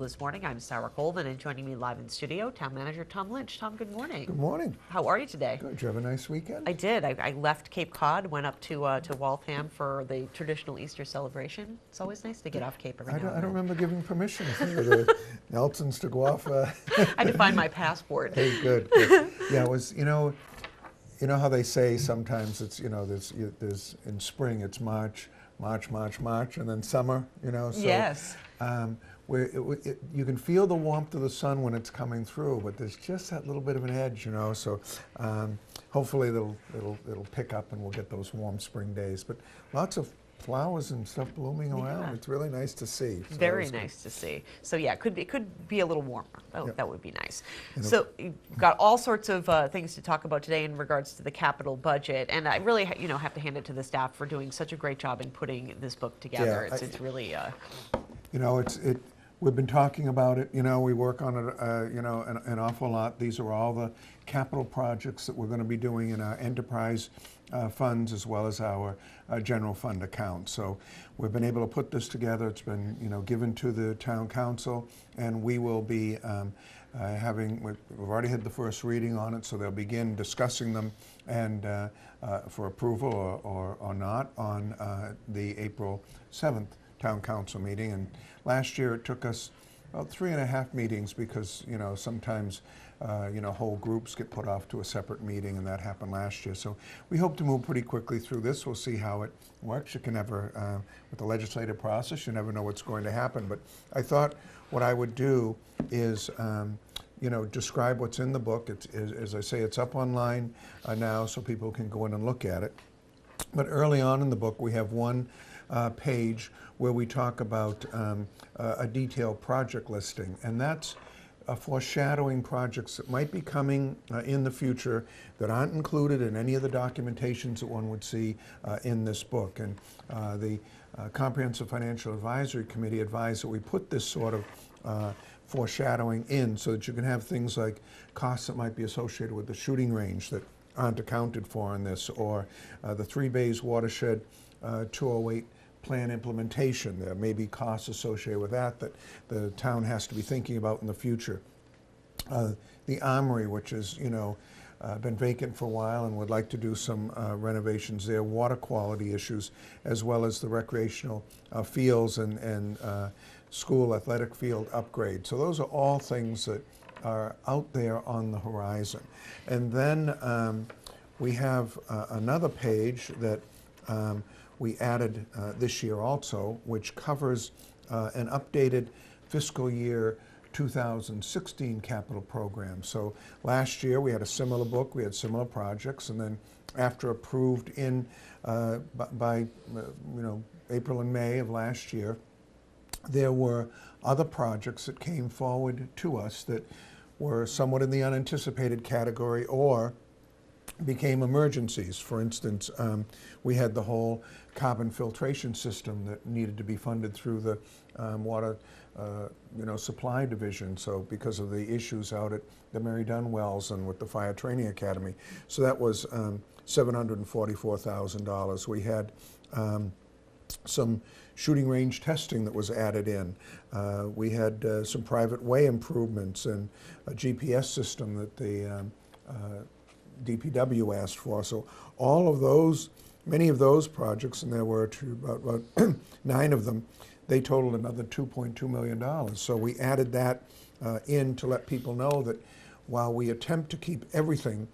this morning. I'm Sarah Colvin, and joining me live in studio, Town Manager Tom Lynch. Tom, good morning. Good morning. How are you today? Good. Did you have a nice weekend? I did. I left Cape Cod, went up to Waltham for the traditional Easter celebration. It's always nice to get off Cape every now and then. I don't remember giving permission for the Nelsons to go off. I had to find my passport. Hey, good. Yeah, it was, you know how they say sometimes it's, there's in spring it's March, and then summer, So, yes. You can feel the warmth of the sun when it's coming through, but there's just that little bit of an edge, So hopefully it'll pick up and we'll get those warm spring days. But lots of flowers and stuff blooming around. Yeah. It's really nice to see. So very nice to see. So yeah, it could be a little warmer. Yep. That would be nice. So you've got all sorts of things to talk about today in regards to the capital budget, and I really have to hand it to the staff for doing such a great job in putting this book together. Yeah, it's really. We've been talking about it. We work on it. An awful lot. These are all the capital projects that we're going to be doing in our enterprise funds as well as our general fund account. So we've been able to put this together. It's been given to the town council, and we will be we've already had the first reading on it, so they'll begin discussing them and for approval or not on the April 7th town council meeting. And last year it took us about 3.5 meetings because sometimes whole groups get put off to a separate meeting, and that happened last year. So we hope to move pretty quickly through this. We'll see how it works. You can never, with the legislative process, you never know what's going to happen. But I thought what I would do is describe what's in the book. As I say, it's up online now, so people can go in and look at it. But early on in the book, we have one page where we talk about a detailed project listing, and that's foreshadowing projects that might be coming in the future that aren't included in any of the documentations that one would see in this book. And the Comprehensive Financial Advisory Committee advised that we put this sort of foreshadowing in so that you can have things like costs that might be associated with the shooting range that aren't accounted for in this, or the Three Bays Watershed 208 plan implementation. There may be costs associated with that the town has to be thinking about in the future. The Armory, which has been vacant for a while and would like to do some renovations there, water quality issues, as well as the recreational fields and school athletic field upgrade. So those are all things that are out there on the horizon. And then we have another page that we added this year also, which covers an updated fiscal year 2016 capital program. So last year we had a similar book, we had similar projects, and then after approved in by April and May of last year, there were other projects that came forward to us that were somewhat in the unanticipated category or became emergencies. For instance, we had the whole carbon filtration system that needed to be funded through the water supply division, so because of the issues out at the Mary Dunn Wells and with the Fire Training Academy. So that was $744,000. We had some shooting range testing that was added in. We had some private way improvements and a GPS system that the DPW asked for. So all of those, many of those projects, and there were about 9 of them, they totaled another $2.2 million. So we added that in to let people know that while we attempt to keep everything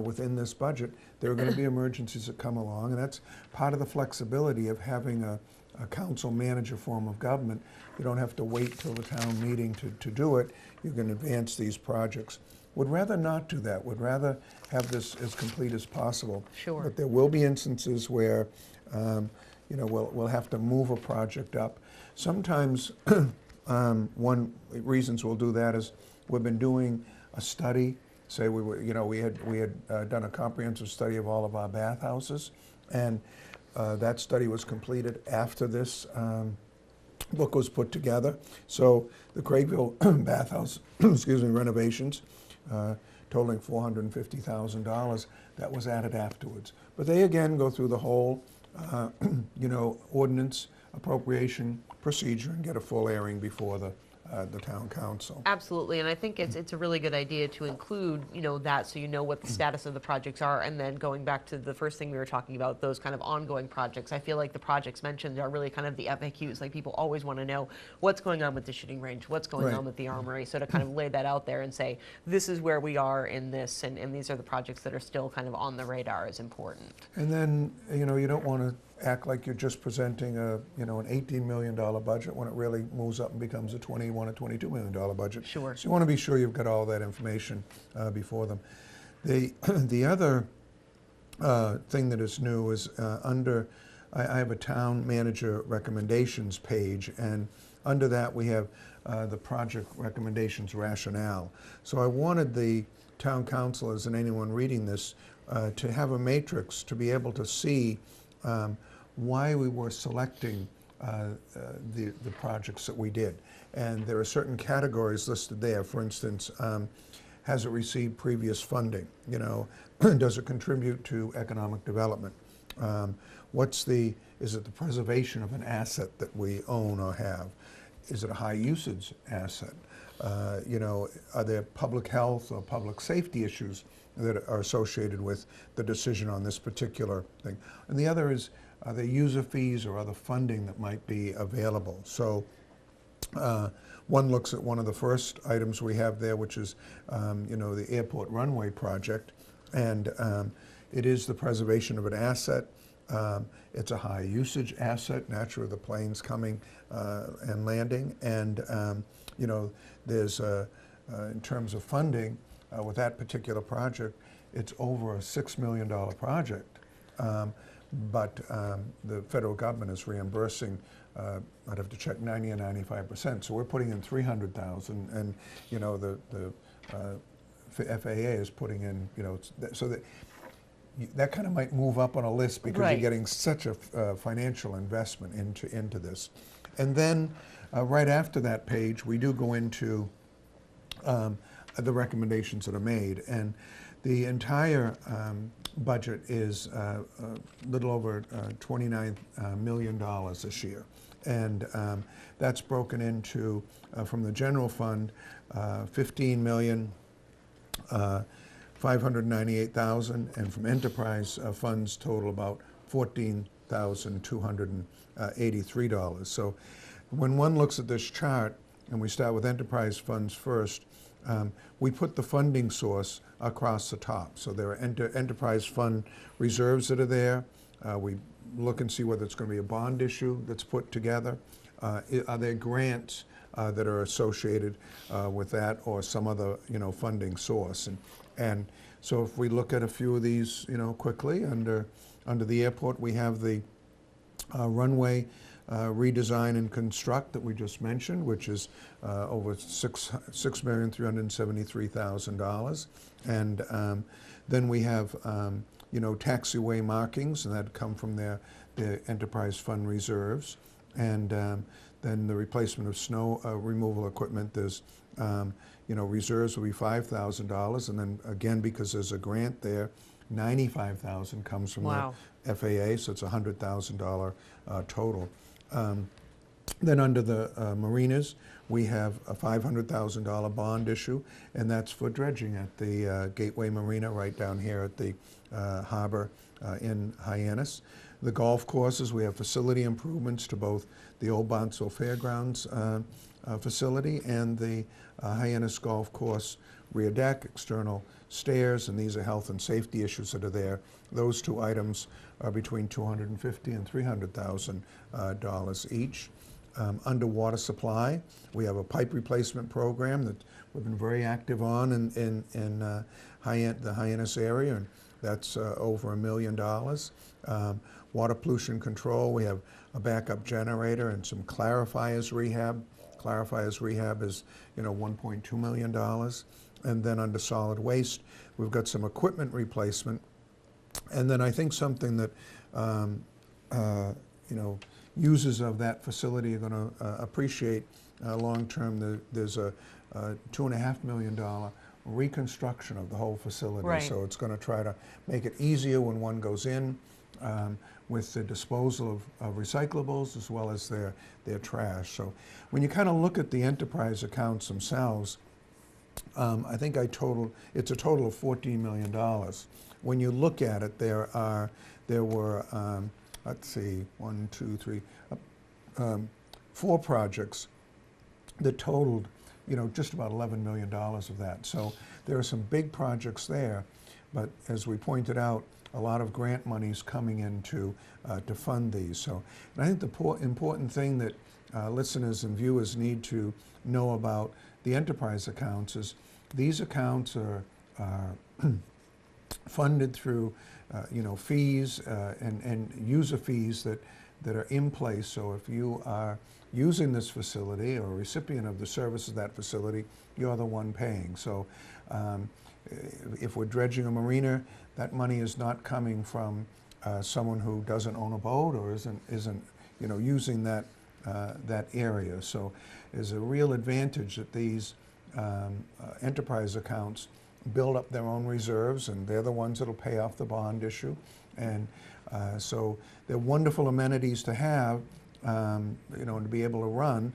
within this budget, there are going to be emergencies that come along, and that's part of the flexibility of having a council manager form of government. You don't have to wait till the town meeting to do it. You can advance these projects. Would rather not do that. Would rather have this as complete as possible. Sure. But there will be instances where we'll have to move a project up. Sometimes one reasons we'll do that is we've been doing a study. Say we had done a comprehensive study of all of our bathhouses, and that study was completed after this book was put together. So the Craigville bathhouse, renovations, totaling $450,000, that was added afterwards. But they again go through the whole, ordinance appropriation procedure and get a full airing before the the town council. Absolutely, and I think it's a really good idea to include, that, so you know what the status of the projects are, and then going back to the first thing we were talking about, those kind of ongoing projects. I feel like the projects mentioned are really kind of the FAQs. Like, people always want to know what's going on with the shooting range, what's going Right. on with the armory. So to kind of lay that out there and say, this is where we are in this, and these are the projects that are still kind of on the radar is important. And then, you don't want to act like you're just presenting an $18 million budget when it really moves up and becomes a $21 or $22 million budget. Sure. So you want to be sure you've got all that information before them. The other thing that is new is I have a town manager recommendations page, and under that we have the project recommendations rationale. So I wanted the town councilors and anyone reading this to have a matrix to be able to see why we were selecting the projects that we did. And there are certain categories listed there. For instance, has it received previous funding? Does it contribute to economic development? Is it the preservation of an asset that we own or have? Is it a high usage asset? Are there public health or public safety issues that are associated with the decision on this particular thing? And the other is, are there user fees or other funding that might be available? So one looks at one of the first items we have there, which is the airport runway project, and it is the preservation of an asset. It's a high usage asset, naturally the planes coming and landing, and there's in terms of funding with that particular project, it's over a $6 million project, but the federal government is reimbursing, I'd have to check, 90 or 95%. So we're putting in $300,000, and the FAA is putting in, so that kind of might move up on a list because Right. you're getting such a financial investment into this. And then right after that page, we do go into the recommendations that are made. And the entire budget is a little over $29 million this year. And that's broken into, from the general fund, $15,598,000, and from enterprise funds total about $14,283. So when one looks at this chart, and we start with enterprise funds first, we put the funding source across the top. So there are enterprise fund reserves that are there. We look and see whether it's going to be a bond issue that's put together. Are there grants that are associated with that, or some other funding source? And so if we look at a few of these quickly, under the airport, we have the runway redesign and construct that we just mentioned, which is over $6,373,000, and then we have taxiway markings, and that come from their enterprise fund reserves, and then the replacement of snow removal equipment. There's reserves will be $5,000, and then again, because there's a grant there, $95,000 comes from Wow. the FAA, so it's a $100,000 total. Then under the marinas, we have a $500,000 bond issue, and that's for dredging at the Gateway Marina right down here at the harbor in Hyannis. The golf courses, we have facility improvements to both the old Barnstable Fairgrounds facility and the Hyannis Golf Course rear deck, external stairs, and these are health and safety issues that are there. Those two items are between $250,000 and $300,000 each. Underwater supply, we have a pipe replacement program that we've been very active on in the Hyannis area, and that's over $1 million. Water pollution control, we have a backup generator and some clarifiers rehab. Clarifiers rehab is $1.2 million. And then under solid waste, we've got some equipment replacement. And then I think something that users of that facility are going to appreciate long term. There's a $2.5 million reconstruction of the whole facility. Right. So it's going to try to make it easier when one goes in with the disposal of recyclables as well as their trash. So when you kind of look at the enterprise accounts themselves, I think it's a total of $14 million. When you look at it, there were, let's see, 1, 2, 3, 4 projects that totaled, just about $11 million of that. So there are some big projects there, but as we pointed out, a lot of grant money is coming in to fund these. So, and I think the important thing that listeners and viewers need to know about the enterprise accounts is these accounts are funded through fees and user fees that are in place. So if you are using this facility or a recipient of the service of that facility, you're the one paying. So if we're dredging a marina, that money is not coming from someone who doesn't own a boat or isn't using that area. So there's a real advantage that these enterprise accounts build up their own reserves, and they're the ones that'll pay off the bond issue. And so they're wonderful amenities to have, to be able to run.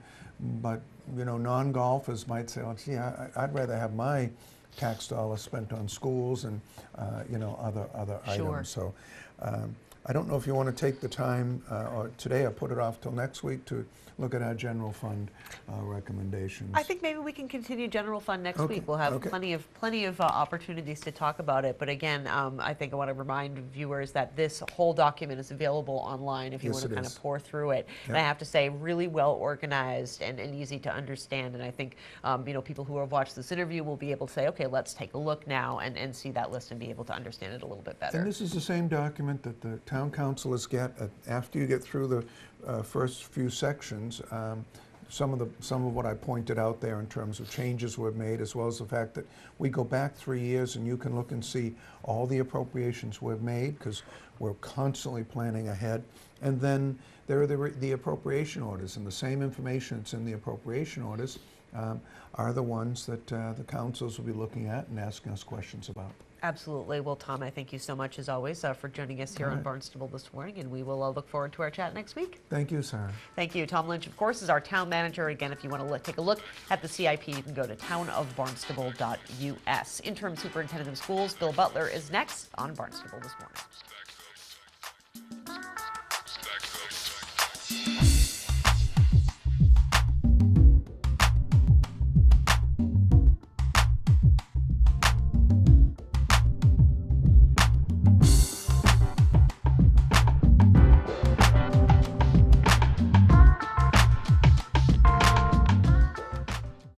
But non-golfers might say, "Oh, gee, I'd rather have my tax dollars spent on schools and other Sure. items." So I don't know if you want to take the time or today or put it off till next week to look at our general fund recommendations. I think maybe we can continue general fund next Okay, week. We'll have okay. plenty of opportunities to talk about it. But again, I think I want to remind viewers that this whole document is available online if you Yes, want to it kind is. of pour through it. And I have to say, really well organized and easy to understand. And I think people who have watched this interview will be able to say, okay, let's take a look now and see that list and be able to understand it a little bit better. And this is the same document that the town councilors get after you get through the first few sections. Some of what I pointed out there in terms of changes we've made, as well as the fact that we go back 3 years and you can look and see all the appropriations we've made, because we're constantly planning ahead. And then there are the appropriation orders, and the same information that's in the appropriation orders are the ones that the councils will be looking at and asking us questions about. Absolutely. Well, Tom, I thank you so much, as always, for joining us here on Barnstable this morning, and we will look forward to our chat next week. Thank you, Sarah. Thank you. Tom Lynch, of course, is our town manager. Again, if you want to take a look at the CIP, you can go to townofbarnstable.us. Interim Superintendent of Schools Bill Butler is next on Barnstable this morning.